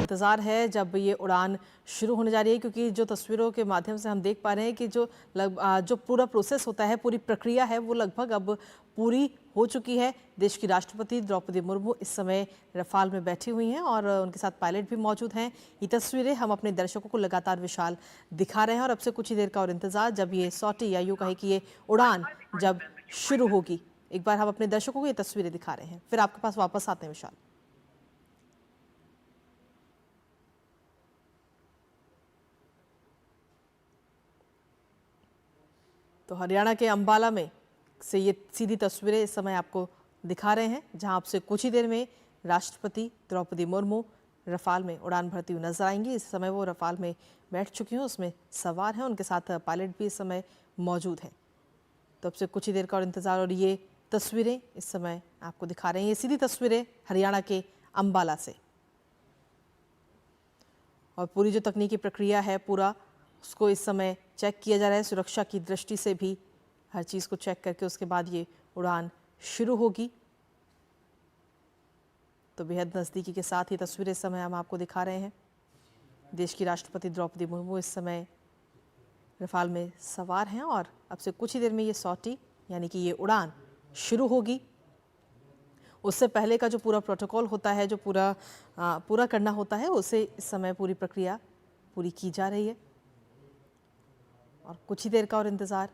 इंतज़ार है जब ये उड़ान शुरू होने जा रही है, क्योंकि जो तस्वीरों के माध्यम से हम देख पा रहे हैं कि जो पूरा प्रोसेस होता है, पूरी प्रक्रिया है, वो लगभग अब पूरी हो चुकी है। देश की राष्ट्रपति द्रौपदी मुर्मू इस समय रफाल में बैठी हुई हैं और उनके साथ पायलट भी मौजूद हैं। ये तस्वीरें हम अपने दर्शकों को लगातार विशाल दिखा रहे हैं और अब से कुछ ही देर का और इंतजार, जब ये सॉटी या यूँ कहे कि ये उड़ान जब शुरू होगी। एक बार हम अपने दर्शकों को ये तस्वीरें दिखा रहे हैं, फिर आपके पास वापस आते हैं विशाल। तो हरियाणा के अंबाला में से ये सीधी तस्वीरें इस समय आपको दिखा रहे हैं, जहां आपसे कुछ ही देर में राष्ट्रपति द्रौपदी मुर्मू रफाल में उड़ान भरती हुई नजर आएंगी। इस समय वो रफाल में बैठ चुकी हैं, उसमें सवार हैं, उनके साथ पायलट भी इस समय मौजूद हैं। तो अब से कुछ ही देर का और इंतजार, और ये तस्वीरें इस समय आपको दिखा रहे हैं, ये सीधी तस्वीरें हरियाणा के अंबाला से। और पूरी जो तकनीकी प्रक्रिया है, पूरा उसको इस समय चेक किया जा रहा है, सुरक्षा की दृष्टि से भी हर चीज़ को चेक करके उसके बाद ये उड़ान शुरू होगी। तो बेहद नज़दीकी के साथ ये तस्वीरें इस समय हम आपको दिखा रहे हैं। देश की राष्ट्रपति द्रौपदी मुर्मू इस समय रफाल में सवार हैं और अब से कुछ ही देर में ये सॉटी यानी कि ये उड़ान शुरू होगी। उससे पहले का जो पूरा प्रोटोकॉल होता है, जो पूरा करना होता है, उसे इस समय पूरी प्रक्रिया पूरी की जा रही है और कुछ ही देर का और इंतज़ार।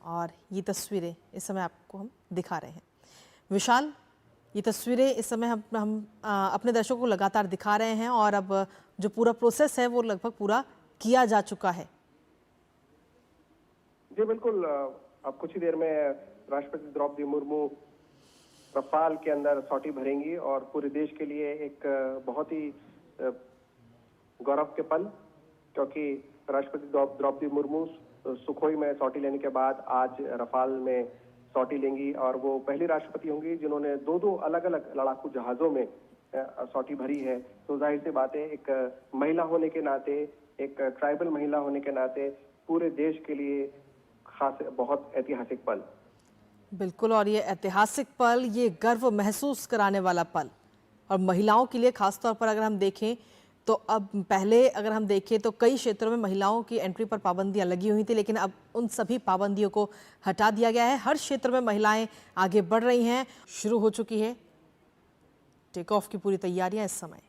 और ये तस्वीरें इस समय आपको हम दिखा रहे हैं विशाल। ये तस्वीरें इस समय हम अपने दर्शकों को लगातार दिखा रहे हैं और अब जो पूरा प्रोसेस है वो लगभग पूरा किया जा चुका है। जी बिल्कुल, अब कुछ ही देर में राष्ट्रपति द्रौपदी मुर्मू रफाल के अंदर सॉटी भरेंगी और पूरे देश के लिए एक बहुत ही गौरव के पल, क्योंकि राष्ट्रपति द्रौपदी मुर्मू सुखोई में सॉटी लेने के बाद आज रफाल में सॉटी लेंगी और वो पहली राष्ट्रपति होंगी जिन्होंने दो अलग अलग लड़ाकू जहाजों में सॉटी भरी है। तो जाहिर सी बात है, एक महिला होने के नाते, एक ट्राइबल महिला होने के नाते पूरे देश के लिए खास बहुत ऐतिहासिक पल। बिल्कुल, और ये ऐतिहासिक पल, ये गर्व महसूस कराने वाला पल, और महिलाओं के लिए खासतौर पर अगर हम देखें तो अब पहले अगर हम देखें तो कई क्षेत्रों में महिलाओं की एंट्री पर पाबंदियां लगी हुई थी, लेकिन अब उन सभी पाबंदियों को हटा दिया गया है। हर क्षेत्र में महिलाएं आगे बढ़ रही हैं। शुरू हो चुकी है टेक ऑफ की पूरी तैयारियां इस समय।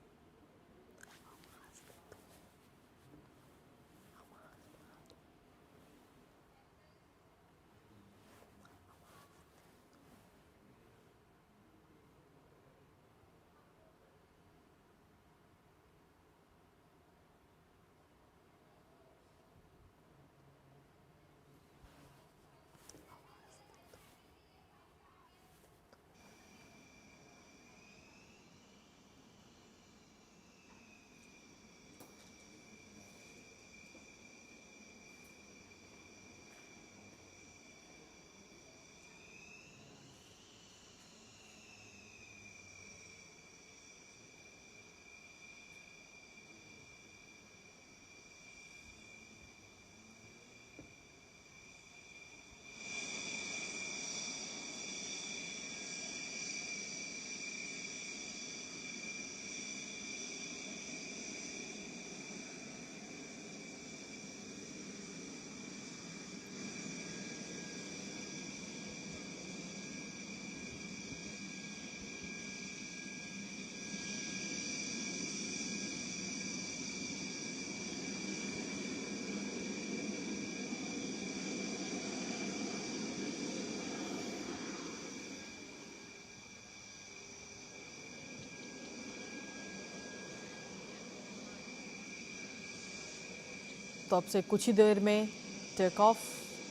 तो अब से कुछ ही देर में टेक ऑफ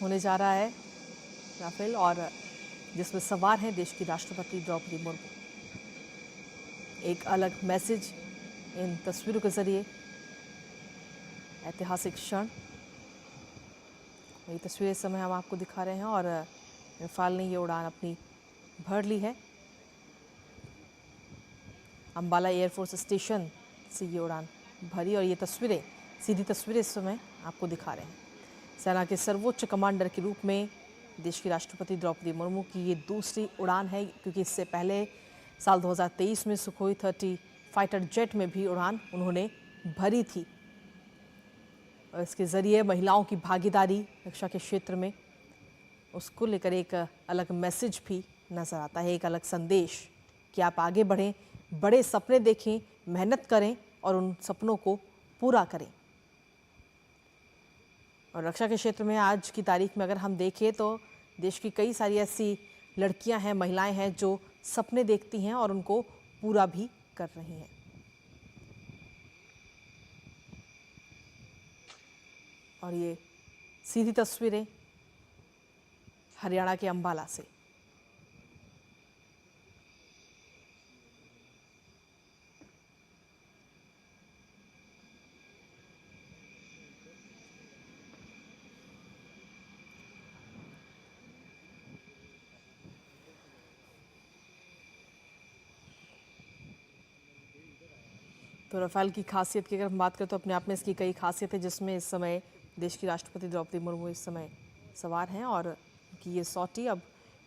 होने जा रहा है राफेल, और जिसमें सवार हैं देश की राष्ट्रपति द्रौपदी मुर्मू। एक अलग मैसेज इन तस्वीरों के जरिए, ऐतिहासिक क्षण। ये तस्वीरें इस समय हम आपको दिखा रहे हैं, और रफाल ने ये उड़ान अपनी भर ली है। अंबाला एयरफोर्स स्टेशन से ये उड़ान भरी, और ये तस्वीरें, सीधी तस्वीरें इस समय आपको दिखा रहे हैं। सेना के सर्वोच्च कमांडर के रूप में देश की राष्ट्रपति द्रौपदी मुर्मू की ये दूसरी उड़ान है, क्योंकि इससे पहले साल 2023 में सुखोई 30 फाइटर जेट में भी उड़ान उन्होंने भरी थी। और इसके ज़रिए महिलाओं की भागीदारी रक्षा के क्षेत्र में, उसको लेकर एक अलग मैसेज भी नज़र आता है, एक अलग संदेश कि आप आगे बढ़ें, बड़े सपने देखें, मेहनत करें और उन सपनों को पूरा करें। और रक्षा के क्षेत्र में आज की तारीख में अगर हम देखें तो देश की कई सारी ऐसी लड़कियां हैं, महिलाएं हैं जो सपने देखती हैं और उनको पूरा भी कर रही हैं। और ये सीधी तस्वीरें हरियाणा के अंबाला से। तो रफाल की खासियत की अगर हम बात करें तो अपने आप में इसकी कई खासियत है, जिसमें इस समय देश की राष्ट्रपति द्रौपदी मुर्मू इस समय सवार हैं, और कि ये सॉटी अब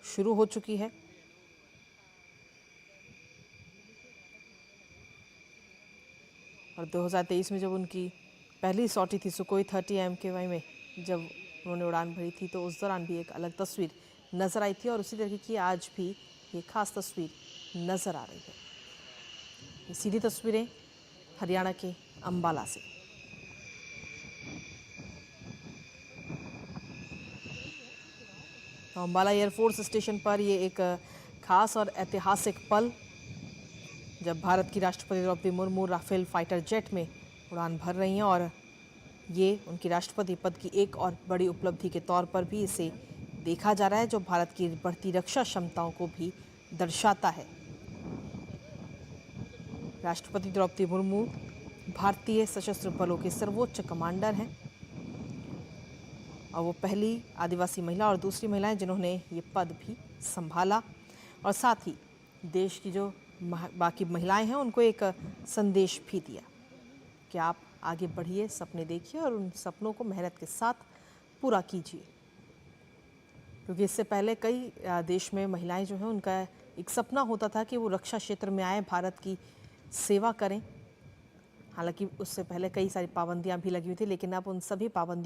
शुरू हो चुकी है। और 2023 में जब उनकी पहली सॉटी थी सुखोई 30 MKY में, जब उन्होंने उड़ान भरी थी, तो उस दौरान भी एक अलग तस्वीर नज़र आई थी, और उसी तरीके की आज भी ये खास तस्वीर नज़र आ रही है। ये सीधी तस्वीरें हरियाणा के अंबाला से। तो अंबाला एयरफोर्स स्टेशन पर ये एक खास और ऐतिहासिक पल, जब भारत की राष्ट्रपति Droupadi Murmu Rafale fighter jet में उड़ान भर रही हैं, और ये उनकी राष्ट्रपति पद की एक और बड़ी उपलब्धि के तौर पर भी इसे देखा जा रहा है, जो भारत की बढ़ती रक्षा क्षमताओं को भी दर्शाता है। राष्ट्रपति द्रौपदी मुर्मू भारतीय सशस्त्र बलों के सर्वोच्च कमांडर हैं, और वो पहली आदिवासी महिला और दूसरी महिलाएं जिन्होंने ये पद भी संभाला और साथ ही देश की जो बाकी महिलाएं हैं उनको एक संदेश भी दिया कि आप आगे बढ़िए, सपने देखिए और उन सपनों को मेहनत के साथ पूरा कीजिए। क्योंकि इससे पहले कई देश में महिलाएं जो हैं उनका एक सपना होता था कि वो रक्षा क्षेत्र में आए, भारत की सेवा करें। हालांकि उससे पहले कई सारी पाबंदियां भी लगी हुई थी, लेकिन अब उन सभी पाबंदियों